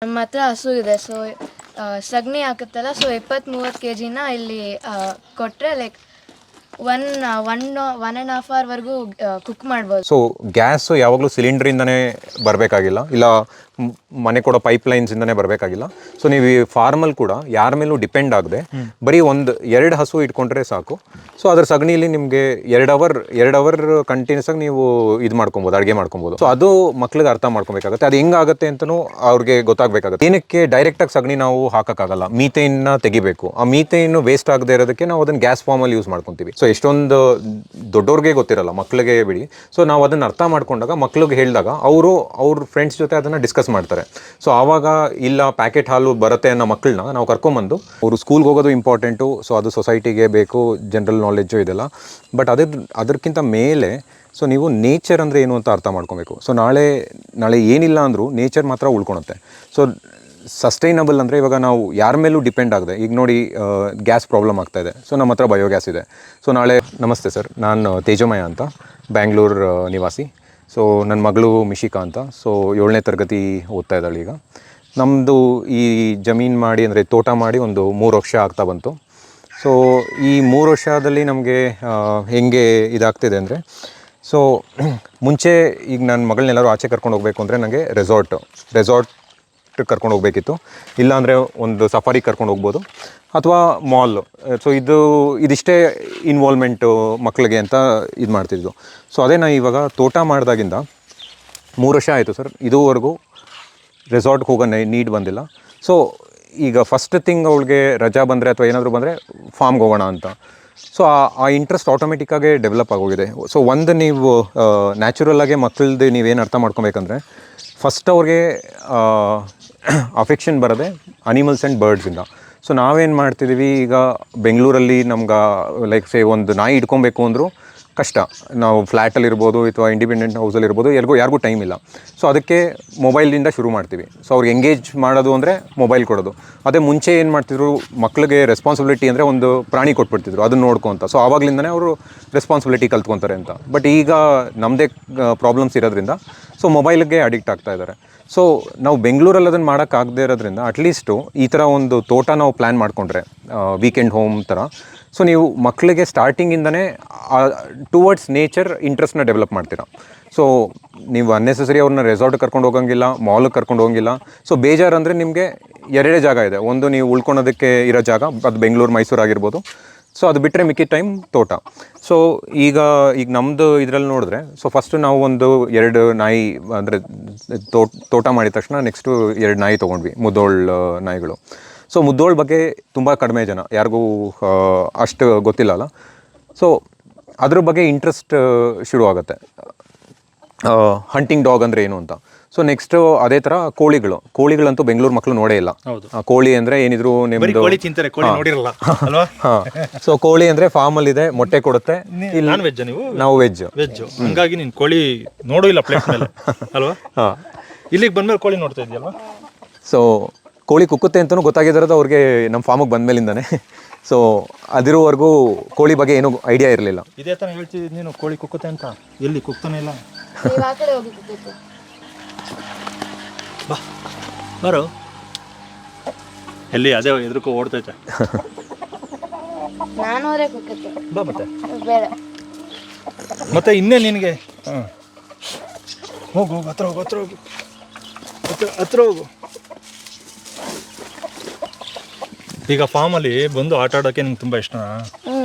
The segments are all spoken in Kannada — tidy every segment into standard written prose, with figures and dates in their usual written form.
ನಮ್ಮ ಹತ್ರ ಹಸು ಇದೆ. ಸೊ ಸಗಣಿ ಹಾಕುತ್ತಲ್ಲ, ಸೊ 20-30 kgನ ಇಲ್ಲಿ ಕೊಟ್ಟರೆ ಲೈಕ್ ಒನ್ ಆ್ಯಂಡ್ ಹಾಫ್ ಅವರ್ವರೆಗೂ ಕುಕ್ ಮಾಡ್ಬೋದು. ಸೊ ಗ್ಯಾಸು ಯಾವಾಗಲೂ ಸಿಲಿಂಡ್ರಿಂದನೇ ಬರಬೇಕಾಗಿಲ್ಲ, ಇಲ್ಲ ಮನೆ ಕೊಡೋ ಪೈಪ್ಲೈನ್ಸಿಂದನೇ ಬರಬೇಕಾಗಿಲ್ಲ. ಸೊ ನೀವು ಈ ಫಾರ್ಮಲ್ಲಿ ಕೂಡ ಯಾರ ಮೇಲೂ ಡಿಪೆಂಡ್ ಆಗದೆ ಬರೀ 1-2 ಹಸು ಇಟ್ಕೊಂಡ್ರೆ ಸಾಕು. ಸೊ ಅದ್ರ ಸಗಣಿಲಿ ನಿಮಗೆ 2 ಅವರ್ ಕಂಟಿನ್ಯೂಸ್ ಆಗಿ ನೀವು ಇದು ಮಾಡ್ಕೊಬೋದು, ಅಡುಗೆ ಮಾಡ್ಕೊಬೋದು. ಸೊ ಅದು ಮಕ್ಳಿಗೆ ಅರ್ಥ ಮಾಡ್ಕೊಬೇಕಾಗುತ್ತೆ. ಅದು ಹೆಂಗಾಗುತ್ತೆ ಅಂತಲೂ ಅವ್ರಿಗೆ ಗೊತ್ತಾಗಬೇಕಾಗುತ್ತೆ. ಏನಕ್ಕೆ ಡೈರೆಕ್ಟಾಗಿ ಸಗಣಿ ನಾವು ಹಾಕೋಕ್ಕಾಗಲ್ಲ, ಮೀಥೇನ್ನ ತೆಗಿಬೇಕು. ಆ ಮೀಥೇನು ವೇಸ್ಟ್ ಆಗದೆ ಇರೋದಕ್ಕೆ ನಾವು ಅದನ್ನು ಗ್ಯಾಸ್ ಫಾರ್ಮಲ್ಲಿ ಯೂಸ್ ಮಾಡ್ಕೊತೀವಿ. ಸೊ ಎಷ್ಟೊಂದು ದೊಡ್ಡವ್ರಿಗೆ ಗೊತ್ತಿರಲ್ಲ, ಮಕ್ಳಿಗೆ ಬಿಡಿ. ಸೊ ನಾವು ಅದನ್ನು ಅರ್ಥ ಮಾಡ್ಕೊಂಡಾಗ, ಮಕ್ಳಿಗೆ ಹೇಳಿದಾಗ ಅವ್ರ ಫ್ರೆಂಡ್ಸ್ ಜೊತೆ ಅದನ್ನು ಡಿಸ್ಕಸ್ ಮಾಡ್ತಾರೆ. ಸೊ ಆವಾಗ ಇಲ್ಲ ಪ್ಯಾಕೆಟ್ ಹಾಲು ಬರುತ್ತೆ ಅನ್ನೋ ಮಕ್ಕಳನ್ನ ನಾವು ಕರ್ಕೊಂಬಂದು, ಅವರು ಸ್ಕೂಲ್ಗೆ ಹೋಗೋದು ಇಂಪಾರ್ಟೆಂಟು. ಸೊ ಅದು ಸೊಸೈಟಿಗೆ ಬೇಕು, ಜನರಲ್ ನಾಲೆಡ್ಜು ಇದೆಲ್ಲ. ಬಟ್ ಅದಕ್ಕಿಂತ ಮೇಲೆ ಸೊ ನೀವು ನೇಚರ್ ಅಂದರೆ ಏನು ಅಂತ ಅರ್ಥ ಮಾಡ್ಕೊಬೇಕು. ಸೊ ನಾಳೆ ಏನಿಲ್ಲ ಅಂದರೂ ನೇಚರ್ ಮಾತ್ರ ಉಳ್ಕೊಳುತ್ತೆ. ಸೊ ಸಸ್ಟೈನಬಲ್ ಅಂದರೆ ಇವಾಗ ನಾವು ಯಾರ ಮೇಲೂ ಡಿಪೆಂಡ್ ಆಗದೆ, ಈಗ ನೋಡಿ ಗ್ಯಾಸ್ ಪ್ರಾಬ್ಲಮ್ ಆಗ್ತಾಯಿದೆ. ಸೊ ನಮ್ಮ ಹತ್ರ ಬಯೋಗ್ಯಾಸ್ ಇದೆ. ಸೊ ನಾಳೆ ನಮಸ್ತೆ ಸರ್, ನಾನು ತೇಜಮಯ ಅಂತ, ಬ್ಯಾಂಗ್ಳೂರು ನಿವಾಸಿ. ಸೊ ನನ್ನ ಮಗಳು ಮಿಶಿಕಾ ಅಂತ. ಸೊ 7ನೇ ತರಗತಿ ಓದ್ತಾ ಇದ್ದಾಳೆ ಈಗ. ನಮ್ಮದು ಈ ಜಮೀನು ಮಾಡಿ ಅಂದರೆ ತೋಟ ಮಾಡಿ ಒಂದು 3 ವರ್ಷ ಆಗ್ತಾ ಬಂತು. ಸೊ ಈ 3 ವರ್ಷದಲ್ಲಿ ನಮಗೆ ಹೆಂಗೆ ಇದಾಗ್ತಿದೆ ಅಂದರೆ, ಸೊ ಮುಂಚೆ ಈಗ ನನ್ನ ಮಗಳನ್ನೆಲ್ಲರೂ ಆಚೆ ಕರ್ಕೊಂಡು ಹೋಗಬೇಕು ಅಂದರೆ ನನಗೆ ರೆಸಾರ್ಟ್ ಕರ್ಕೊಂಡು ಹೋಗಬೇಕಿತ್ತು. ಇಲ್ಲಾಂದರೆ ಒಂದು ಸಫಾರಿ ಕರ್ಕೊಂಡು ಹೋಗ್ಬೋದು, ಅಥವಾ ಮಾಲ್. ಸೊ ಇದಿಷ್ಟೇ ಇನ್ವಾಲ್ವ್ಮೆಂಟು ಮಕ್ಕಳಿಗೆ ಅಂತ ಇದು ಮಾಡ್ತಿದ್ದು. ಸೊ ಅದೇ ನಾನು ಇವಾಗ ತೋಟ ಮಾಡಿದಾಗಿಂದ 3 ವರ್ಷ ಆಯಿತು ಸರ್, ಇದುವರೆಗೂ ರೆಸಾರ್ಟ್ಗೆ ಹೋಗೋ ನೀಡ್ ಬಂದಿಲ್ಲ. ಸೊ ಈಗ ಫಸ್ಟ್ ಥಿಂಗ್ ಅವಳಿಗೆ ರಜಾ ಬಂದರೆ ಅಥವಾ ಏನಾದರೂ ಬಂದರೆ ಫಾರ್ಮ್ಗೆ ಹೋಗೋಣ ಅಂತ. ಸೊ ಆ ಇಂಟ್ರೆಸ್ಟ್ ಆಟೋಮೆಟಿಕ್ಕಾಗಿ ಡೆವಲಪ್ ಆಗೋಗಿದೆ. ಸೊ ನೀವು ನ್ಯಾಚುರಲ್ಲಾಗೆ ಮಕ್ಕಳದ್ದು ನೀವೇನು ಅರ್ಥ ಮಾಡ್ಕೊಬೇಕಂದ್ರೆ, ಫಸ್ಟ್ ಅವ್ರಿಗೆ ಅಫೆಕ್ಷನ್ ಬರೋದೆ ಅನಿಮಲ್ಸ್ ಆ್ಯಂಡ್ ಬರ್ಡ್ಸಿಂದ. ಸೊ ನಾವೇನು ಮಾಡ್ತಿದ್ದೀವಿ ಈಗ ಬೆಂಗಳೂರಲ್ಲಿ, ನಮ್ಗೆ ಲೈಕ್ ಸೇ ಒಂದು ನಾಯಿ ಇಟ್ಕೊಬೇಕು ಅಂದರೂ ಕಷ್ಟ. ನಾವು ಫ್ಲ್ಯಾಟಲ್ಲಿರ್ಬೋದು ಅಥವಾ ಇಂಡಿಪೆಂಡೆಂಟ್ ಹೌಸಲ್ಲಿರ್ಬೋದು, ಯಾರಿಗೂ ಟೈಮ್ ಇಲ್ಲ. ಸೊ ಅದಕ್ಕೆ ಮೊಬೈಲಿಂದ ಶುರು ಮಾಡ್ತೀವಿ. ಸೊ ಅವ್ರಿಗೆ ಎಂಗೇಜ್ ಮಾಡೋದು ಅಂದರೆ ಮೊಬೈಲ್ ಕೊಡೋದು. ಅದೇ ಮುಂಚೆ ಏನು ಮಾಡ್ತಿದ್ರು, ಮಕ್ಕಳಿಗೆ ರೆಸ್ಪಾನ್ಸಿಬಿಲಿಟಿ ಅಂದರೆ ಒಂದು ಪ್ರಾಣಿ ಕೊಟ್ಬಿಡ್ತಿದ್ರು, ಅದನ್ನು ನೋಡ್ಕೊತ. ಸೊ ಆವಾಗಲಿಂದನೇ ಅವರು ರೆಸ್ಪಾನ್ಸಿಬಿಲಿಟಿ ಕಲ್ತ್ಕೊತಾರೆ ಅಂತ. ಬಟ್ ಈಗ ನಮ್ಮದೇ ಪ್ರಾಬ್ಲಮ್ಸ್ ಇರೋದ್ರಿಂದ ಸೊ ಮೊಬೈಲ್ಗೆ ಅಡಿಕ್ಟ್ ಆಗ್ತಾ ಇದ್ದಾರೆ. ಸೊ ನಾವು ಬೆಂಗಳೂರಲ್ಲಿ ಅದನ್ನು ಮಾಡೋಕ್ಕಾಗದೇ ಇರೋದ್ರಿಂದ ಅಟ್ಲೀಸ್ಟು ಈ ಥರ ಒಂದು ತೋಟ ನಾವು ಪ್ಲ್ಯಾನ್ ಮಾಡಿಕೊಂಡ್ರೆ, ವೀಕೆಂಡ್ ಹೋಮ್ ಥರ. ಸೊ ನೀವು ಮಕ್ಕಳಿಗೆ ಸ್ಟಾರ್ಟಿಂಗಿಂದನೇ ಟುವರ್ಡ್ಸ್ ನೇಚರ್ ಇಂಟ್ರೆಸ್ಟ್ನ ಡೆವಲಪ್ ಮಾಡ್ತೀರಾ. ಸೊ ನೀವು ಅನ್ನೆಸೆಸರಿ ಅವ್ರನ್ನ ರೆಸಾರ್ಟ್ ಕರ್ಕೊಂಡು ಹೋಗೋಂಗಿಲ್ಲ, ಮಾಲ್ಗೆ ಕರ್ಕೊಂಡು ಹೋಗೋಂಗಿಲ್ಲ. ಸೊ ಬೇಜಾರು ಅಂದರೆ ನಿಮಗೆ 2 ಜಾಗ ಇದೆ. ಒಂದು ನೀವು ಉಳ್ಕೊಳೋದಕ್ಕೆ ಇರೋ ಜಾಗ, ಅದು ಬೆಂಗಳೂರು ಮೈಸೂರು ಆಗಿರ್ಬೋದು. ಸೊ ಅದು ಬಿಟ್ಟರೆ ಮಿಕ್ಕಿದ ಟೈಮ್ ತೋಟ. ಸೊ ಈಗ ನಮ್ಮದು ಇದರಲ್ಲಿ ನೋಡಿದ್ರೆ, ಸೊ ಫಸ್ಟು ನಾವು ಒಂದು 2 ನಾಯಿ ಅಂದರೆ ತೋಟ ಮಾಡಿದ ತಕ್ಷಣ ನೆಕ್ಸ್ಟು 2 ನಾಯಿ ತೊಗೊಂಡ್ವಿ, ಮುದ್ದೋಳ್ ನಾಯಿಗಳು. ಸೊ ಮುದ್ದೋಳ್ ಬಗ್ಗೆ ತುಂಬ ಕಡಿಮೆ ಜನ, ಯಾರಿಗೂ ಅಷ್ಟು ಗೊತ್ತಿಲ್ಲಲ್ಲ. ಸೊ ಅದ್ರ ಬಗ್ಗೆ ಇಂಟ್ರೆಸ್ಟ್ ಶುರು ಆಗುತ್ತೆ, ಹಂಟಿಂಗ್ ಡಾಗ್ ಅಂದರೆ ಏನು ಅಂತ. ಸೊ ನೆಕ್ಸ್ಟು ಅದೇ ಥರ ಕೋಳಿಗಳಂತೂ ಬೆಂಗಳೂರು ಮಕ್ಕಳು ನೋಡೇ ಇಲ್ಲ. ಕೋಳಿ ಅಂದರೆ ಏನಿದ್ರು ನಿಮ್ಮದು ಹಾಂ. ಸೊ ಕೋಳಿ ಅಂದರೆ ಫಾರ್ಮಲ್ಲಿದೆ, ಮೊಟ್ಟೆ ಕೊಡುತ್ತೆ. ನಾವು ವೆಜ್. ಹಂಗಾಗಿ ನೀನು ಕೋಳಿ ನೋಡೂ ಇಲ್ಲ ಪ್ಲೇಟ್ ಮೇಲೆ ಅಲ್ವಾ? ಹಾಂ, ಇಲ್ಲಿಗೆ ಬಂದ್ಮೇಲೆ ಕೋಳಿ ನೋಡ್ತಾ ಇದೆಯಲ್ವಾ? ಸೊ ಕೋಳಿ ಕುಕ್ಕುತ್ತೆ ಅಂತಲೂ ಗೊತ್ತಾಗಿರೋದು ಅವ್ರಿಗೆ ನಮ್ಮ ಫಾರ್ಮಿಗೆ ಬಂದಮೇಲಿಂದಾನೆ. ಸೊ ಅದಿರೋವರೆಗೂ ಕೋಳಿ ಬಗ್ಗೆ ಏನೂ ಐಡಿಯಾ ಇರಲಿಲ್ಲ. ಇದೇ ಥರ ಹೇಳ್ತಿದ್ದೀನಿ ನೀನು, ಕೋಳಿ ಕುಕ್ಕುತ್ತೆ ಅಂತ. ಎಲ್ಲಿ ಕುಕ್ತಾನೆ ಇಲ್ಲ. ಬಾ ಬರೋ, ಎಲ್ಲಿ ಅದೇ ಎದುರುಕೋ ಓಡ್ತೈತೆ. ಬಾ ಮತ್ತೆ ಇನ್ನೇ ನಿನಗೆ. ಹಾಂ, ಹೋಗು, ಹತ್ರ ಹೋಗು. ಈಗ ಫಾರ್ಮಲ್ಲಿ ಬಂದು ಆಟ ಆಡೋಕ್ಕೆ ನಿಂಗೆ ತುಂಬ ಇಷ್ಟನಾ?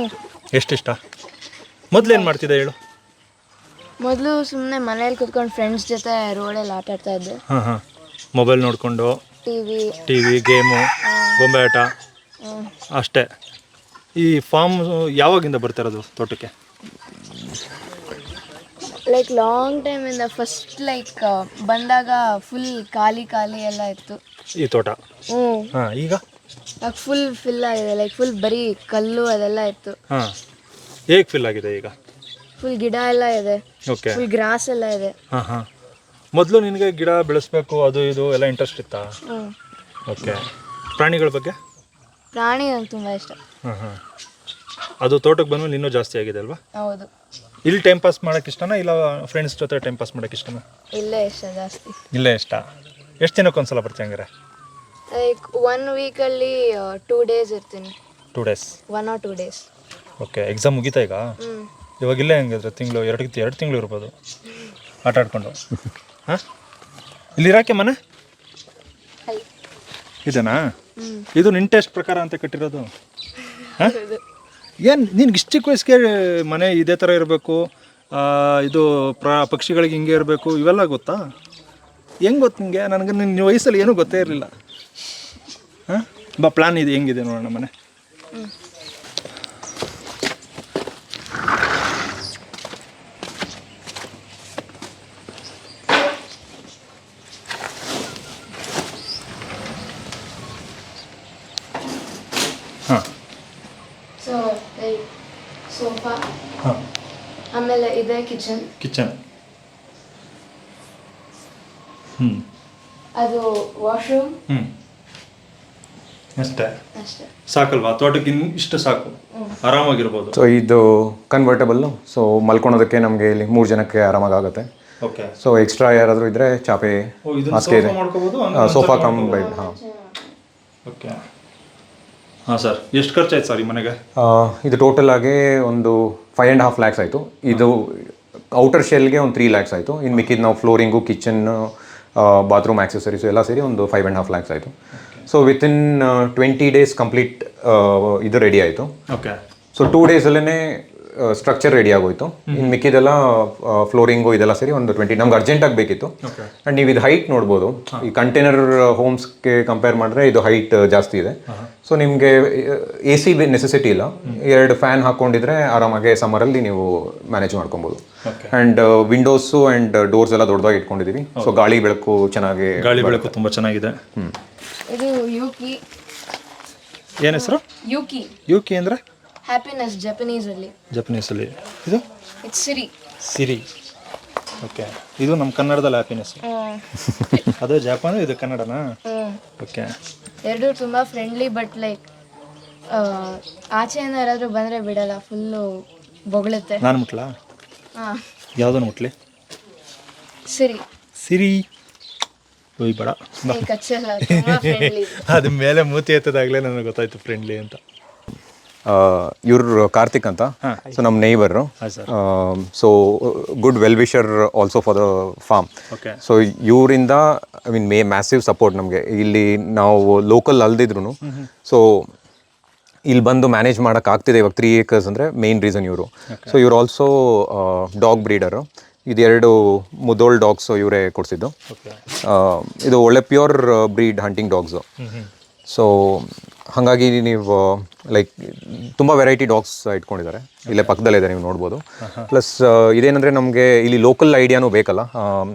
ಎಷ್ಟಿಷ್ಟ? ಮೊದಲೇನು ಮಾಡ್ತಿದ್ದೆ ಹೇಳು? ಮೊದಲು ಸುಮ್ಮನೆ ಮನೇಲಿ ಕೂತ್ಕೊಂಡು ಫ್ರೆಂಡ್ಸ್ ಜೊತೆ ರೋಡಲ್ಲಿ ಆಟ ಆಡ್ತಾ ಇದ್ದೆ. ಹಾಂ, ಮೊಬೈಲ್ ನೋಡಿಕೊಂಡು ಟಿವಿ ಗೇಮು, ಗೊಂಬೆ ಆಟ ಅಷ್ಟೇ. ಈ ಫಾರ್ಮ್ ಯಾವಾಗಿಂದ ಬರ್ತಿರೋದು ತೋಟಕ್ಕೆ? ಲೈಕ್ ಲಾಂಗ್ ಟೈಮಿಂದ. ಫಸ್ಟ್ ಲೈಕ್ ಬಂದಾಗ ಫುಲ್ ಖಾಲಿ ಎಲ್ಲ ಇತ್ತು ಈ ತೋಟ. ಹಾಂ, ಈಗ ಫುಲ್ ಆಗಿದೆ. ಲೈಕ್ ಫುಲ್ ಬರೀ ಕಲ್ಲು ಅದೆಲ್ಲ ಇತ್ತು. ಹಾಂ, ಹೇಗೆ ಫಿಲ್ ಆಗಿದೆ ಈಗ? ಫುಲ್ ಗಿಡ ಎಲ್ಲ ಇದೆ. ಓಕೆ, ಫುಲ್ ಗ್ರಾಸ್ ಎಲ್ಲ ಇದೆ. ಹಾಂ. ಮೊದಲು ನಿನಗೆ ಗಿಡ ಬೆಳೆಸ್ಬೇಕು ಅದು ಇದು ಎಲ್ಲ ಇಂಟ್ರೆಸ್ಟ್ ಇತ್ತಾ? ಓಕೆ. ಪ್ರಾಣಿಗಳ ಬಗ್ಗೆ? ಪ್ರಾಣಿ ನಂಗೆ ತುಂಬ ಇಷ್ಟ. ಹಾಂ. ಅದು ತೋಟಕ್ಕೆ ಬಂದ್ಮೇಲೆ ಇನ್ನೂ ಜಾಸ್ತಿ ಆಗಿದೆ ಅಲ್ವಾ? ಹೌದು. ಇಲ್ಲಿ ಟೈಮ್ ಪಾಸ್ ಮಾಡೋಕ್ಕೆ ಇಷ್ಟನಾ, ಇಲ್ಲ ಫ್ರೆಂಡ್ಸ್ ಜೊತೆ ಟೈಮ್ ಪಾಸ್ ಮಾಡೋಕ್ಕೆ ಇಷ್ಟನಾ? ಇಲ್ಲೇ ಇಷ್ಟ ಜಾಸ್ತಿ. ಇಲ್ಲೇ ಇಷ್ಟ. ಎಷ್ಟು ದಿನಕ್ಕೆ ಒಂದ್ಸಲ ಬರ್ತೀಯ ಹಂಗಾರೆ? ಲೈಕ್ 1 ವೀಕಲ್ಲಿ 2 ಡೇಸ್ ಇರ್ತೀನಿ. 2 days. 1 or 2 days. Okay, exam ಮುಗಿತಾ ಈಗ? ಇವಾಗಿಲ್ಲೇ ಹೆಂಗಿದ್ರೆ ತಿಂಗಳು 2 ತಿಂಗಳು ಇರ್ಬೋದು ಆಟ ಆಡ್ಕೊಂಡು. ಹಾಂ, ಇಲ್ಲಿ ಇರಾಕೆ ಮನೆ ಇದೆನಾ? ಇದು ನಿನ್ನ ಟೆಸ್ಟ್ ಪ್ರಕಾರ ಅಂತ ಕಟ್ಟಿರೋದು? ಹಾಂ, ಏನು ನಿನ್ಗೆ ಇಷ್ಟು ಚಿಕ್ಕ ವಯಸ್ಸಿಗೆ ಮನೆ ಇದೇ ಥರ ಇರಬೇಕು, ಇದು ಪಕ್ಷಿಗಳಿಗೆ ಹಿಂಗೆ ಇರಬೇಕು, ಇವೆಲ್ಲ ಗೊತ್ತಾ? ಹೆಂಗೆ ಗೊತ್ತು ನಿಮಗೆ? ನನಗೆ ನಿನ್ನ ವಯಸ್ಸಲ್ಲಿ ಏನೂ ಗೊತ್ತೇ ಇರಲಿಲ್ಲ. ಹಾಂ, ಪ್ಲ್ಯಾನ್ ಇದೆ, ಹೆಂಗಿದೆ ನೋಡೋಣ ಮನೆ. ಹಾಂ, ಸೊ ಲೈಕ್ ಸೋಫಾ, ಹಾಂ, ಆಮೇಲೆ ಇದೆ ಕಿಚನ್. ಅದು ವಾಶ್ರೂಮ್. ಅಷ್ಟೇ ಅಷ್ಟೇ ಸಾಕಲ್ವಾ? ತೋಟಕ್ಕೆ ಇಷ್ಟು ಸಾಕು, ಆರಾಮಾಗಿರ್ಬೋದು. ಸೊ ಇದು ಕನ್ವರ್ಟಬಲ್, ಸೊ ಮಲ್ಕೊಳೋದಕ್ಕೆ ನಮಗೆ ಇಲ್ಲಿ 3 ಜನಕ್ಕೆ ಆರಾಮಾಗುತ್ತೆ. ಓಕೆ, ಸೊ ಎಕ್ಸ್ಟ್ರಾ ಯಾರಾದರೂ ಇದ್ದರೆ ಚಾಪೆ ಹಾಸಿಗೆ ಇದೆ, ಸೋಫಾ ಕಮ್ ಬೆಡ್. ಹಾಂ, ಓಕೆ. ಹಾಂ ಸರ್, ಎಷ್ಟು ಖರ್ಚಾಯ್ತು ಸರ್ ಈ ಮನೆಗೆ? ಇದು ಟೋಟಲ್ ಆಗಿ ಒಂದು 5.5 lakhs ಆಯಿತು. ಇದು ಔಟರ್ ಶೆಲ್ಗೆ ಒಂದು 3 lakhs ಆಯಿತು. ಇನ್ನು ಮಿಕ್ಕಿದ್ದು ನಾವು ಫ್ಲೋರಿಂಗು, ಕಿಚನ್, ಬಾತ್ರೂಮ್ ಆಕ್ಸೆಸರೀಸು ಎಲ್ಲ ಸೇರಿ ಒಂದು 5.5 lakhs ಆಯಿತು. ಸೊ ವಿತಿನ್ 20 days ಕಂಪ್ಲೀಟ್ ಇದು ರೆಡಿ ಆಯಿತು. ಓಕೆ, ಸೊ 2 daysಲ್ಲೇ ಸ್ಟ್ರಕ್ಚರ್ ರೆಡಿ ಆಗೋಯ್ತು. ಇನ್ನು ಮಿಕ್ಕಿದೆಲ್ಲ ಫ್ಲೋರಿಂಗು ಇದೆಲ್ಲ ಸೇರಿ ಒಂದು 20. ನಮ್ಗೆ ಅರ್ಜೆಂಟಾಗಿ ಬೇಕಿತ್ತು. ಆ್ಯಂಡ್ ನೀವು ಇದು ಹೈಟ್ ನೋಡ್ಬೋದು, ಈ ಕಂಟೈನರ್ ಹೋಮ್ಸ್ಗೆ ಕಂಪೇರ್ ಮಾಡಿದ್ರೆ ಇದು ಹೈಟ್ ಜಾಸ್ತಿ ಇದೆ. ಸೊ ನಿಮಗೆ AC ನೆಸೆಸಿಟಿ ಇಲ್ಲ. 2 ಫ್ಯಾನ್ ಹಾಕ್ಕೊಂಡಿದ್ರೆ ಆರಾಮಾಗಿ ಸಮ್ಮರಲ್ಲಿ ನೀವು ಮ್ಯಾನೇಜ್ ಮಾಡ್ಕೊಬೋದು. ಆ್ಯಂಡ್ ವಿಂಡೋಸು ಆ್ಯಂಡ್ ಡೋರ್ಸ್ ಎಲ್ಲ ದೊಡ್ಡದಾಗಿ ಇಟ್ಕೊಂಡಿದ್ದೀವಿ. ಸೊ ಗಾಳಿ ಬೆಳಕು ಚೆನ್ನಾಗಿ, ಗಾಳಿ ಬೆಳಕು ತುಂಬ ಚೆನ್ನಾಗಿದೆ. ಇದು ಯೂಕಿ. ಏನು ಹೆಸರು? ಯೂಕಿ ಅಂದರೆ ಹ್ಯಾಪಿನೆಸ್ ಜಪನೀಸಲ್ಲಿ. ಇದು ಇಟ್ಸ್ ಸಿರಿ. ಓಕೆ, ಇದು ನಮ್ಮ ಕನ್ನಡದಲ್ಲಿ ಹ್ಯಾಪಿನೆಸ್. ಅದು ಜಪಾನು, ಇದು ಕನ್ನಡನಾ? ಓಕೆ, ಎರಡು ತುಂಬ ಫ್ರೆಂಡ್ಲಿ, ಬಟ್ ಲೈಕ್ ಆಚೆಯಿಂದ ಯಾರಾದರೂ ಬಂದರೆ ಬಿಡಲ್ಲ, ಫುಲ್ಲು ಬೊಗಳುತ್ತೆ. ನಾನು ಮುಟ್ಲಾ? ಹಾಂ, ಯಾವುದನ್ನು ಮುಟ್ಲಿ? ಸಿರಿ ಒಯ್ ಬೇಡ, ಕಚ್ಚಲ್ಲ, ತುಂಬ ಫ್ರೆಂಡ್ಲಿ. ಅದು ಮೇಲೆ ಮೂತಿ ಎತ್ತದಾಗಲೇ ನನಗೆ ಗೊತ್ತಾಯ್ತು ಫ್ರೆಂಡ್ಲಿ ಅಂತ. ಇವ್ರು ಕಾರ್ತಿಕ್ ಅಂತ, ಸೊ ನಮ್ಮ neighbour. So good well wisher also for the farm. So ಇವರಿಂದ ಐ ಮೀನ್ ಮ್ಯಾಸಿವ್ ಸಪೋರ್ಟ್ ನಮಗೆ. ಇಲ್ಲಿ ನಾವು ಲೋಕಲ್ ಅಲ್ದಿದ್ರು ಸೊ ಇಲ್ಲಿ ಬಂದು ಮ್ಯಾನೇಜ್ ಮಾಡೋಕ್ಕಾಗ್ತಿದೆ ಇವಾಗ 3 acres ಅಂದರೆ ಮೇನ್ ರೀಸನ್ ಇವರು. ಸೊ ಇವ್ರು ಆಲ್ಸೋ ಡಾಗ್ ಬ್ರೀಡರು. ಇದು 2 ಮುದೋಲ್ ಡಾಗ್ಸು ಇವರೇ ಕೊಡಿಸಿದ್ದು. ಇದು ಒಳ್ಳೆ pure breed hunting dogs. So ಹಾಗಾಗಿ ನೀವು ಲೈಕ್ ತುಂಬ ವೆರೈಟಿ ಡಾಗ್ಸ್ ಇಟ್ಕೊಂಡಿದ್ದಾರೆ. ಇಲ್ಲೇ ಪಕ್ಕದಲ್ಲಿದೆ, ನೀವು ನೋಡ್ಬೋದು. ಪ್ಲಸ್ ಇದೇನಂದರೆ ನಮಗೆ ಇಲ್ಲಿ ಲೋಕಲ್ ಐಡಿಯಾನೂ ಬೇಕಲ್ಲ.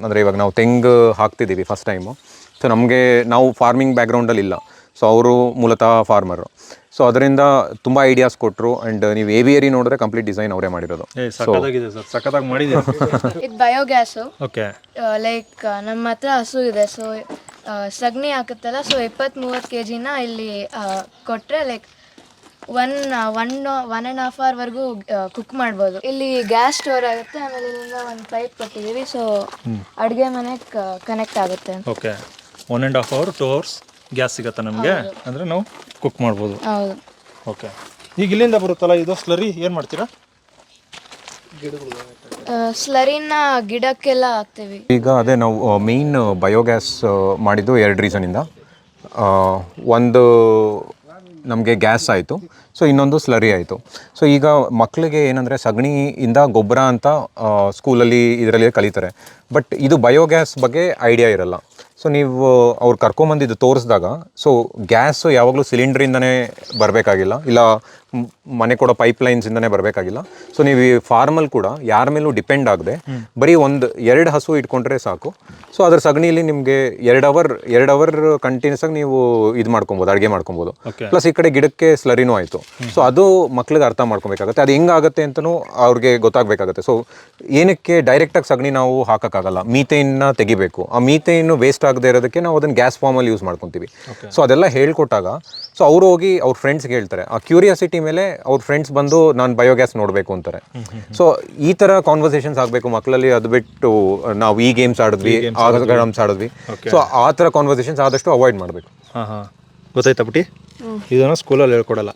ಅಂದರೆ ಇವಾಗ ನಾವು ತೆಂಗು ಹಾಕ್ತಿದ್ದೀವಿ ಫಸ್ಟ್ ಟೈಮು. ಸೊ ನಮಗೆ ನಾವು ಫಾರ್ಮಿಂಗ್ ಬ್ಯಾಕ್ಗ್ರೌಂಡಲ್ಲಿ ಇಲ್ಲ. ಸೊ ಅವರು ಮೂಲತಃ ಫಾರ್ಮರು. ಸೊ ಅದರಿಂದ ತುಂಬ ಐಡಿಯಾಸ್ ಕೊಟ್ಟರು. ಆ್ಯಂಡ್ ನೀವು ಏವಿಯರಿ ನೋಡಿದ್ರೆ ಕಂಪ್ಲೀಟ್ ಡಿಸೈನ್ ಅವರೇ ಮಾಡಿರೋದು. ಇದು ಬಯೋಗ್ಯಾಸು. ಓಕೆ, ಲೈಕ್ ನಮ್ಮ ಹತ್ರ ಹಸು ಇದೆ. ಸೊ ಸಗಣಿ ಹಾಕುತ್ತಲ್ಲ, ಸೊ 20-30 kgನ ಇಲ್ಲಿ ಕೊಟ್ಟರೆ ಲೈಕ್ 1.5 hourವರೆಗೂ ಕುಕ್ ಮಾಡ್ಬೋದು. ಇಲ್ಲಿ ಗ್ಯಾಸ್ ಸ್ಟೋರ್ ಆಗುತ್ತೆ. ಆಮೇಲೆ ಇಲ್ಲಿಂದ ಒಂದು ಪೈಪ್ ಕೊಟ್ಟಿದ್ದೀವಿ. ಸೊ ಅಡುಗೆ ಮನೆಗೆ ಕನೆಕ್ಟ್ ಆಗುತ್ತೆ. ಓಕೆ, 1.5 hour 2 hours ಗ್ಯಾಸ್ ಸಿಗುತ್ತೆ ನಮಗೆ, ಅಂದರೆ ನಾವು ಕುಕ್ ಮಾಡ್ಬೋದು. ಹೌದು. ಓಕೆ, ಈಗ ಇಲ್ಲಿಂದ ಬರುತ್ತಲ್ಲ ಇದು ಸ್ಲರಿ, ಏನು ಮಾಡ್ತೀರಾ? ಸ್ಲರಿನ ಗಿಡಕ್ಕೆಲ್ಲ ಹಾಕ್ತೀವಿ. ಈಗ ಅದೇ ನಾವು ಮೇಯ್ನ್ ಬಯೋಗ್ಯಾಸ್ ಮಾಡಿದ್ದು 2 ರೀಸನಿಂದ. ಒಂದು ನಮಗೆ ಗ್ಯಾಸ್ ಆಯಿತು, ಸೊ ಇನ್ನೊಂದು ಸ್ಲರಿ ಆಯಿತು. ಸೊ ಈಗ ಮಕ್ಕಳಿಗೆ ಏನಂದರೆ ಸಗಣಿಯಿಂದ ಗೊಬ್ಬರ ಅಂತ ಸ್ಕೂಲಲ್ಲಿ ಇದರಲ್ಲಿ ಕಲಿತಾರೆ. ಬಟ್ ಇದು ಬಯೋಗ್ಯಾಸ್ ಬಗ್ಗೆ ಐಡಿಯಾ ಇರಲ್ಲ. ಸೊ ನೀವು ಅವ್ರು ಕರ್ಕೊಂಬಂದಿದ್ದು ತೋರಿಸಿದಾಗ, ಸೊ ಗ್ಯಾಸು ಯಾವಾಗಲೂ ಸಿಲಿಂಡ್ರಿಂದನೇ ಬರಬೇಕಾಗಿಲ್ಲ, ಇಲ್ಲ ಮನೆ ಕೊಡೋ ಪೈಪ್ಲೈನ್ಸಿಂದನೇ ಬರಬೇಕಾಗಿಲ್ಲ. ಸೊ ನೀವು ಈ ಫಾರ್ಮಲ್ಲಿ ಕೂಡ ಯಾರ ಮೇಲೂ ಡಿಪೆಂಡ್ ಆಗದೆ ಬರೀ 1-2 ಹಸು ಇಟ್ಕೊಂಡ್ರೆ ಸಾಕು. ಸೊ ಅದ್ರ ಸಗಣಿಲಿ ನಿಮಗೆ 2 ಅವರ್ ಕಂಟಿನ್ಯೂಸ್ ಆಗಿ ನೀವು ಇದು ಮಾಡ್ಕೊಬೋದು, ಅಡುಗೆ ಮಾಡ್ಕೊಬೋದು. ಪ್ಲಸ್ ಈ ಕಡೆ ಗಿಡಕ್ಕೆ ಸ್ಲರಿನೂ ಆಯಿತು. ಸೊ ಅದು ಮಕ್ಳಿಗೆ ಅರ್ಥ ಮಾಡ್ಕೊಬೇಕಾಗತ್ತೆ, ಅದು ಹೆಂಗಾಗುತ್ತೆ ಅಂತಲೂ ಅವ್ರಿಗೆ ಗೊತ್ತಾಗಬೇಕಾಗತ್ತೆ. ಸೊ ಏನಕ್ಕೆ ಡೈರೆಕ್ಟಾಗಿ ಸಗಣಿ ನಾವು ಹಾಕೋಕ್ಕಾಗಲ್ಲ, ಮೀಥೇನ್ನ ತೆಗಿಬೇಕು. ಆ ಮೀಥೇನು ವೇಸ್ಟ್ ಆಗದೆ ಇರೋದಕ್ಕೆ ನಾವು ಅದನ್ನು ಗ್ಯಾಸ್ ಫಾರ್ಮಲ್ಲಿ ಯೂಸ್ ಮಾಡ್ಕೊತೀವಿ. ಸೊ ಅದೆಲ್ಲ ಹೇಳ್ಕೊಟ್ಟಾಗ ಸೊ ಅವರು ಹೋಗಿ ಅವ್ರ ಫ್ರೆಂಡ್ಸ್ಗೆ ಹೇಳ್ತಾರೆ. ಆ ಕ್ಯೂರಿಯಾಸಿಟಿ ಮೇಲೆ ಅವ್ರ ಫ್ರೆಂಡ್ಸ್ ಬಂದು ನಾನು ಬಯೋಗ್ಯಾಸ್ ನೋಡಬೇಕು ಅಂತಾರೆ. ಸೊ ಈ ಥರ ಕಾನ್ವರ್ಸೇಷನ್ಸ್ ಆಗಬೇಕು ಮಕ್ಕಳಲ್ಲಿ. ಅದು ಬಿಟ್ಟು ನಾವು ಈ ಗೇಮ್ಸ್ ಆಡಿದ್ವಿ, ಗೇಮ್ಸ್ ಆಡಿದ್ವಿ, ಸೊ ಆ ಥರ ಕಾನ್ವರ್ಸೇಷನ್ಸ್ ಆದಷ್ಟು ಅವಾಯ್ಡ್ ಮಾಡಬೇಕು. ಹಾಂ ಗೊತ್ತಾಯ್ತಾ ಪುಟಿ? ಇದನ್ನು ಸ್ಕೂಲಲ್ಲಿ ಹೇಳ್ಕೊಡಲ್ಲ,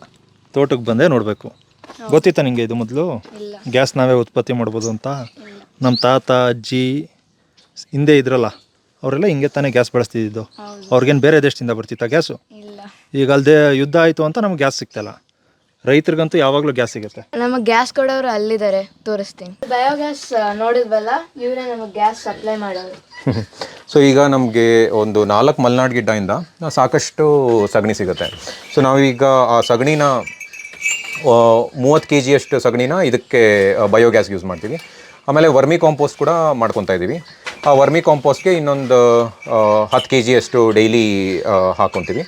ತೋಟಕ್ಕೆ ಬಂದೇ ನೋಡಬೇಕು. ಗೊತ್ತಿತ್ತಾ ನಿಂಗೆ ಇದು ಮೊದಲು ಗ್ಯಾಸ್ ನಾವೇ ಉತ್ಪತ್ತಿ ಮಾಡ್ಬೋದು ಅಂತ? ನಮ್ಮ ತಾತ ಅಜ್ಜಿ ಹಿಂದೆ ಇದ್ರಲ್ಲ ಅವರೆಲ್ಲ ಹಿಂಗೆ ತಾನೇ ಗ್ಯಾಸ್ ಬಳಸ್ತಿದ್ದು. ಅವ್ರಿಗೇನು ಬೇರೆ ದೇಶದಿಂದ ಬರ್ತಿತ್ತಾ ಗ್ಯಾಸು? ಈಗ ಅಲ್ಲದೆ ಯುದ್ಧ ಆಯಿತು ಅಂತ ನಮ್ಗೆ ಗ್ಯಾಸ್ ಸಿಗ್ತಲ್ಲ. ರೈತರಿಗಂತೂ ಯಾವಾಗಲೂ ಗ್ಯಾಸ್ ಸಿಗುತ್ತೆ. ನಮಗೆ ಗ್ಯಾಸ್ ಕೊಡೋರು ಅಲ್ಲಿದ್ದಾರೆ, ತೋರಿಸ್ತೀನಿ. ಬಯೋಗ್ಯಾಸ್ ನೋಡಿದ್ವಲ್ಲ, ಇವರೇ ನಮಗೆ ಗ್ಯಾಸ್ ಸಪ್ಲೈ ಮಾಡೋರು. ಸೊ ಈಗ ನಮಗೆ ಒಂದು 4 ಮಲೆನಾಡು ಗಿಡ್ಡದಿಂದ ಸಾಕಷ್ಟು ಸಗಣಿ ಸಿಗುತ್ತೆ. ಸೊ ನಾವೀಗ ಆ ಸಗಣಿನ 30 kg ಅಷ್ಟು ಸಗಣಿನ ಇದಕ್ಕೆ ಬಯೋಗ್ಯಾಸ್ ಯೂಸ್ ಮಾಡ್ತೀವಿ. ಆಮೇಲೆ ವರ್ಮಿ ಕಾಂಪೋಸ್ಟ್ ಕೂಡ ಮಾಡ್ಕೊತಾ ಇದ್ದೀವಿ. ಆ ವರ್ಮಿ ಕಾಂಪೋಸ್ಟ್ಗೆ ಇನ್ನೊಂದು 10 kg ಅಷ್ಟು ಡೈಲಿ ಹಾಕ್ಕೊತೀವಿ.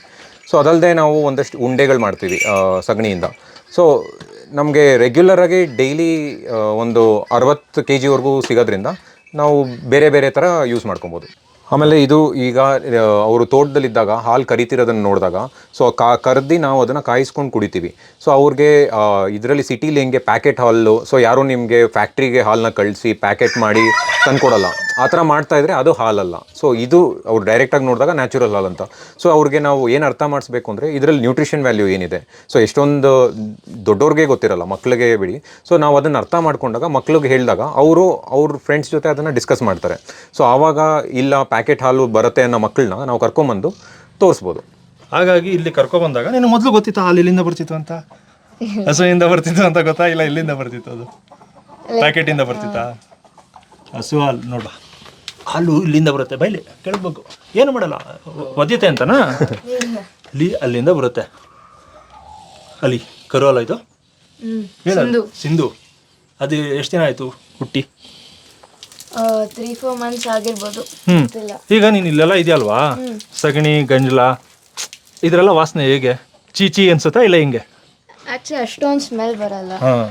ಸೊ ಅದಲ್ಲದೆ ನಾವು ಒಂದಷ್ಟು ಉಂಡೆಗಳು ಮಾಡ್ತೀವಿ ಸಗಣಿಯಿಂದ. ಸೊ ನಮಗೆ ರೆಗ್ಯುಲರಾಗಿ ಡೈಲಿ ಒಂದು 60 kgವರೆಗೂ ಸಿಗೋದ್ರಿಂದ ನಾವು ಬೇರೆ ಬೇರೆ ಥರ ಯೂಸ್ ಮಾಡ್ಕೊಬೋದು. ಆಮೇಲೆ ಇದು ಈಗ ಅವರು ತೋಟದಲ್ಲಿದ್ದಾಗ ಹಾಲು ಕರಿತಿರೋದನ್ನು ನೋಡಿದಾಗ ಸೊ ಕರೆದು ನಾವು ಅದನ್ನು ಕಾಯಿಸ್ಕೊಂಡು ಕುಡಿತೀವಿ. ಸೊ ಅವ್ರಿಗೆ ಇದರಲ್ಲಿ ಸಿಟೀಲಿ ಹೆಂಗೆ ಪ್ಯಾಕೆಟ್ ಹಾಲು, ಸೊ ಯಾರೋ ನಿಮಗೆ ಫ್ಯಾಕ್ಟ್ರಿಗೆ ಹಾಲನ್ನ ಕಳಿಸಿ ಪ್ಯಾಕೆಟ್ ಮಾಡಿ ತಂದ್ಕೊಡಲ್ಲ, ಆ ಥರ ಮಾಡ್ತಾಯಿದ್ರೆ ಅದು ಹಾಲಲ್ಲ. ಸೊ ಇದು ಅವ್ರು ಡೈರೆಕ್ಟಾಗಿ ನೋಡಿದಾಗ ನ್ಯಾಚುರಲ್ ಹಾಲು ಅಂತ. ಸೊ ಅವ್ರಿಗೆ ನಾವು ಏನು ಅರ್ಥ ಮಾಡಿಸ್ಬೇಕು ಅಂದರೆ ಇದರಲ್ಲಿ ನ್ಯೂಟ್ರಿಷನ್ ವ್ಯಾಲ್ಯೂ ಏನಿದೆ, ಸೊ ಎಷ್ಟೊಂದು ದೊಡ್ಡವ್ರಿಗೆ ಗೊತ್ತಿರಲ್ಲ, ಮಕ್ಕಳಿಗೆ ಬಿಡಿ. ಸೊ ನಾವು ಅದನ್ನು ಅರ್ಥ ಮಾಡ್ಕೊಂಡಾಗ ಮಕ್ಳಿಗೆ ಹೇಳಿದಾಗ ಅವ್ರ ಫ್ರೆಂಡ್ಸ್ ಜೊತೆ ಅದನ್ನು ಡಿಸ್ಕಸ್ ಮಾಡ್ತಾರೆ. ಸೊ ಆವಾಗ ಇಲ್ಲ ಪ್ಯಾಕೆಟ್ ಹಾಲು ಬರುತ್ತೆ ಅನ್ನೋ ಮಕ್ಕಳನ್ನ ನಾವು ಕರ್ಕೊಂಬಂದು ತೋರಿಸ್ಬೋದು. ಹಾಗಾಗಿ ಇಲ್ಲಿ ಕರ್ಕೊಬಂದಾಗ ನೀನು ಮೊದಲು ಗೊತ್ತಿತ್ತು ಹಾಲು ಇಲ್ಲಿಂದ ಬರ್ತಿತ್ತು ಅಂತ? ಹಸುವಿಂದ ಬರ್ತಿತ್ತು ಅಂತ ಗೊತ್ತಾ? ಇಲ್ಲ ಇಲ್ಲಿಂದ ಬರ್ತಿತ್ತು, ಅದು ಪ್ಯಾಕೆಟಿಂದ ಬರ್ತಿತ್ತಾ? ಹಸು ಹಾಲು ನೋಡ, ಹಾಲು ಇಲ್ಲಿಂದ ಬರುತ್ತೆ, ಬೈಲಿ ಕೇಳಬೇಕು, ಏನು ಮಾಡಲ್ಲ, ಒದ್ಯತೆ ಅಂತನಾ? ಅಲ್ಲಿಂದ ಬರುತ್ತೆ. ಅಲ್ಲಿ ಕರು ಅಲ್ಲ ಇದು? ಸಿಂಧು. ಅದು ಎಷ್ಟು ದಿನ ಆಯಿತು ಹುಟ್ಟಿ? 3-4 months ಆಗಿರ್ಬೋದು. ಈಗ ನೀನು ಇಲ್ಲೆಲ್ಲ ಇದೆಯಲ್ವಾ, ಸಗಣಿ ಗಂಜಲ ಇದರೆಲ್ಲ ವಾಸನೆ ಹೇಗೆ? ಚೀಚಿ ಅನ್ಸುತ್ತಾ ಇಲ್ಲ ಹಿಂಗೆ? ಆಕ್ಚುಲಿ ಅಷ್ಟೊಂದು ಸ್ಮೆಲ್ ಬರಲ್ಲ. ಹಾಂ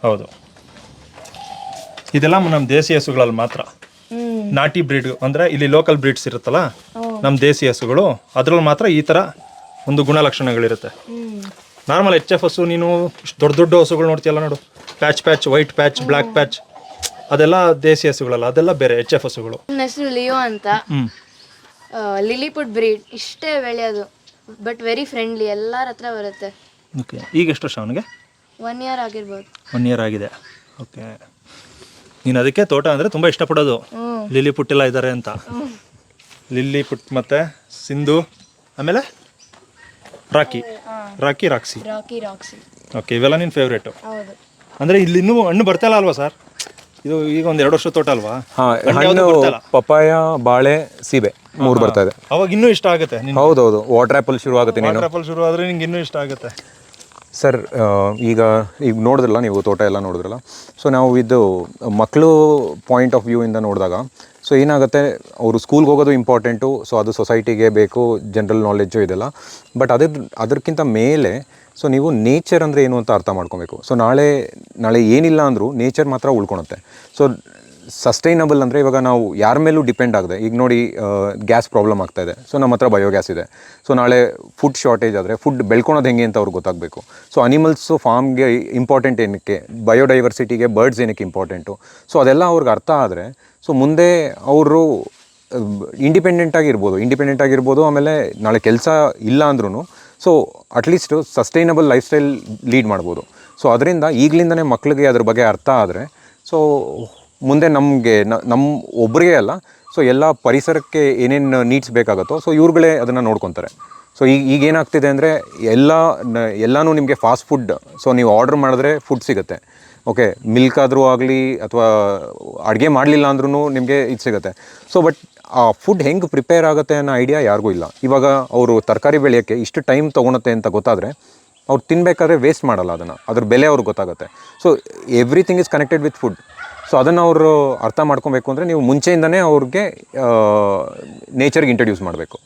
ಹೌದು, ಇದೆಲ್ಲ ನಮ್ಮ ದೇಸಿ ಹಸುಗಳಲ್ಲಿ ಮಾತ್ರ. ನಾಟಿ ಬ್ರೀಡ್ ಅಂದರೆ ಇಲ್ಲಿ ಲೋಕಲ್ ಬ್ರೀಡ್ಸ್ ಇರುತ್ತಲ್ಲ ನಮ್ಮ ದೇಸಿ ಹಸುಗಳು, ಅದರಲ್ಲಿ ಮಾತ್ರ ಈ ಥರ ಒಂದು ಗುಣಲಕ್ಷಣಗಳಿರುತ್ತೆ. ನಾರ್ಮಲ್ HF ಹಸು ನೀನು ದೊಡ್ಡ ದೊಡ್ಡ ಹಸುಗಳು ನೋಡ್ತೀಯಲ್ಲ ನೋಡು, patch white patch black patch, ಅದೆಲ್ಲ ದೇಸಿ ಹಸುಗಳಲ್ಲ, ಅದೆಲ್ಲ ಬೇರೆ HF ಹಸುಗಳು. ನನ್ನ ಹೆಸರು ಲಿಯೋ ಅಂತ, ಲಿಲಿಪುಟ್ ಬ್ರೀಡ್. ಇಷ್ಟೇ ಬೆಳೆಯೋದು, ಬಟ್ ವೆರಿ ಫ್ರೆಂಡ್ಲಿ, ಎಲ್ಲರ ಹತ್ರ ಬರುತ್ತೆ. ಓಕೆ, ಈಗ ಎಷ್ಟು ವರ್ಷ ಅವನಿಗೆ? 1 year ಆಗಿರ್ಬೋದು. 1 year ಆಗಿದೆ. ಓಕೆ, ನೀನು ಅದಕ್ಕೆ ತೋಟ ಅಂದರೆ ತುಂಬ ಇಷ್ಟಪಡೋದು. ಲಿಲಿಪುಟ್ ಎಲ್ಲ ಇದ್ದಾರೆ ಅಂತ. ಲಿಲಿಪುಟ್ ಮತ್ತು ಸಿಂಧು, ಆಮೇಲೆ ರಾಕ್ಸಿ. ಓಕೆ, ಇವೆಲ್ಲ ನಿನ್ನ ಫೇವ್ರೇಟು? ಹೌದು. ಅಂದರೆ ಇಲ್ಲಿ ಇನ್ನೂ ಹಣ್ಣು ಬರ್ತಾಯಿಲ್ಲ ಅಲ್ವಾ ಸರ್? ಇದು ಈಗ ಒಂದು 2 ವರ್ಷ ತೋಟ ಅಲ್ವಾ? ಹಣ್ಣು ಪಪಾಯ, ಬಾಳೆ, ಸೀಬೆ 3 ಬರ್ತಾ ಇದೆ. ಅವಾಗ ಇನ್ನೂ ಇಷ್ಟ ಆಗುತ್ತೆ. ಹೌದೌದು, ವಾಟರ್ ಆ್ಯಪಲ್ ಶುರು ಆಗುತ್ತೆ. ವಾಟರ್ ಆ್ಯಪಲ್ ಶುರು ಆದರೆ ನಿಂಗೆ ಇನ್ನೂ ಇಷ್ಟ ಆಗುತ್ತೆ. ಸರ್ ಈಗ ನೋಡಿದ್ರಲ್ಲ ನೀವು, ತೋಟ ಎಲ್ಲ ನೋಡಿದ್ರಲ್ಲ. ಸೊ ನಾವು ಇದು ಮಕ್ಕಳು ಪಾಯಿಂಟ್ ಆಫ್ ವ್ಯೂ ಇಂದ ನೋಡಿದಾಗ ಸೊ ಏನಾಗುತ್ತೆ, ಅವರು ಸ್ಕೂಲ್ಗೆ ಹೋಗೋದು ಇಂಪಾರ್ಟೆಂಟು. ಸೊ ಅದು ಸೊಸೈಟಿಗೆ ಬೇಕು, ಜನರಲ್ ನಾಲೆಡ್ಜು ಇದೆಲ್ಲ. ಬಟ್ ಅದಕ್ಕಿಂತ ಮೇಲೆ ಸೊ ನೀವು ನೇಚರ್ ಅಂದರೆ ಏನು ಅಂತ ಅರ್ಥ ಮಾಡ್ಕೊಬೇಕು. ಸೊ ನಾಳೆ ಏನಿಲ್ಲ ಅಂದರೂ ನೇಚರ್ ಮಾತ್ರ ಉಳ್ಕೊಳುತ್ತೆ. ಸೊ ಸಸ್ಟೈನಬಲ್ ಅಂದರೆ ಇವಾಗ ನಾವು ಯಾರ ಮೇಲೂ ಡಿಪೆಂಡ್ ಆಗದೆ, ಈಗ ನೋಡಿ ಗ್ಯಾಸ್ ಪ್ರಾಬ್ಲಮ್ ಆಗ್ತಾಯಿದೆ. ಸೊ ನಮ್ಮ ಹತ್ರ ಬಯೋಗ್ಯಾಸ್ ಇದೆ. ಸೊ ನಾಳೆ ಫುಡ್ ಶಾರ್ಟೇಜ್ ಆದರೆ ಫುಡ್ ಬೆಳ್ಕೊಳೋದು ಹೆಂಗೆ ಅಂತ ಅವ್ರಿಗೆ ಗೊತ್ತಾಗಬೇಕು. ಸೊ ಅನಿಮಲ್ಸು ಫಾರ್ಮ್ಗೆ ಇಂಪಾರ್ಟೆಂಟ್ ಏನಕ್ಕೆ, ಬಯೋಡೈವರ್ಸಿಟಿಗೆ ಬರ್ಡ್ಸ್ ಏನಕ್ಕೆ ಇಂಪಾರ್ಟೆಂಟು, ಸೊ ಅದೆಲ್ಲ ಅವ್ರಿಗೆ ಅರ್ಥ ಆದರೆ ಸೊ ಮುಂದೆ ಅವರು ಇಂಡಿಪೆಂಡೆಂಟ್ ಆಗಿರ್ಬೋದು. ಆಮೇಲೆ ನಾಳೆ ಕೆಲಸ ಇಲ್ಲ ಅಂದ್ರೂ so at least sustainable life style lead ಮಾಡ್ಬೋದು. ಸೊ ಅದರಿಂದ ಈಗಲಿಂದನೇ ಮಕ್ಕಳಿಗೆ ಅದ್ರ ಬಗ್ಗೆ ಅರ್ಥ ಆದರೆ ಸೊ ಮುಂದೆ ನಮ್ಮ ಒಬ್ಬರಿಗೆ ಅಲ್ಲ, ಸೊ ಎಲ್ಲ ಪರಿಸರಕ್ಕೆ ಏನೇನು ನೀಡ್ಸ್ ಬೇಕಾಗುತ್ತೋ ಸೊ ಇವ್ರುಗಳೇ ಅದನ್ನು ನೋಡ್ಕೊತಾರೆ. ಸೊ ಈಗೇನಾಗ್ತಿದೆ ಅಂದರೆ ಎಲ್ಲನೂ ನಿಮಗೆ ಫಾಸ್ಟ್ ಫುಡ್. ಸೊ ನೀವು ಆರ್ಡ್ರ್ ಮಾಡಿದ್ರೆ ಫುಡ್ ಸಿಗುತ್ತೆ. ಓಕೆ, ಮಿಲ್ಕ್ ಆದರೂ ಆಗಲಿ ಅಥವಾ ಅಡುಗೆ ಮಾಡಲಿಲ್ಲ ಅಂದ್ರೂ ನಿಮಗೆ ಇದು ಸಿಗುತ್ತೆ. ಸೊ ಬಟ್ ಆ ಫುಡ್ ಹೆಂಗೆ ಪ್ರಿಪೇರ್ ಆಗುತ್ತೆ ಅನ್ನೋ ಐಡಿಯಾ ಯಾರಿಗೂ ಇಲ್ಲ. ಇವಾಗ ಅವರು ತರಕಾರಿ ಬೆಳೆಯೋಕ್ಕೆ ಇಷ್ಟು ಟೈಮ್ ತೊಗೊಳುತ್ತೆ ಅಂತ ಗೊತ್ತಾದರೆ ಅವ್ರು ತಿನ್ನಬೇಕಾದ್ರೆ ವೇಸ್ಟ್ ಮಾಡಲ್ಲ, ಅದ್ರ ಬೆಲೆ ಅವ್ರಿಗೆ ಗೊತ್ತಾಗುತ್ತೆ. So everything is connected with food. So ಅದನ್ನು ಅವರು ಅರ್ಥ ಮಾಡ್ಕೊಬೇಕು ಅಂದರೆ ನೀವು ಮುಂಚೆಯಿಂದನೇ ಅವ್ರಿಗೆ ನೇಚರ್ಗೆ ಇಂಟ್ರಡ್ಯೂಸ್ ಮಾಡಬೇಕು.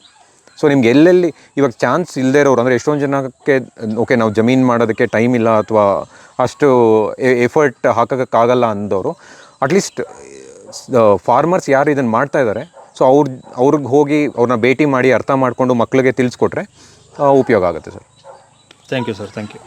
ಸೊ ನಿಮ್ಗೆ ಎಲ್ಲೆಲ್ಲಿ ಇವಾಗ ಚಾನ್ಸ್ ಇಲ್ಲದೆ ಇರೋರು, ಅಂದರೆ ಎಷ್ಟೊಂದು ಜನಕ್ಕೆ ಓಕೆ ನಾವು ಜಮೀನು ಮಾಡೋದಕ್ಕೆ ಟೈಮ್ ಇಲ್ಲ ಅಥವಾ ಅಷ್ಟು ಎಫರ್ಟ್ ಹಾಕೋಕ್ಕಾಗಲ್ಲ ಅಂದವರು, ಅಟ್ಲೀಸ್ಟ್ ಫಾರ್ಮರ್ಸ್ ಯಾರು ಇದನ್ನು ಮಾಡ್ತಾ ಇದ್ದಾರೆ ಸೊ ಸೊ ಅವ್ರಿಗೆ ಹೋಗಿ ಅವ್ರನ್ನ ಭೇಟಿ ಮಾಡಿ ಅರ್ಥ ಮಾಡಿಕೊಂಡು ಮಕ್ಕಳಿಗೆ ತಿಳಿಸ್ಕೊಟ್ರೆ ಉಪಯೋಗ ಆಗುತ್ತೆ sir. Thank you sir, thank you.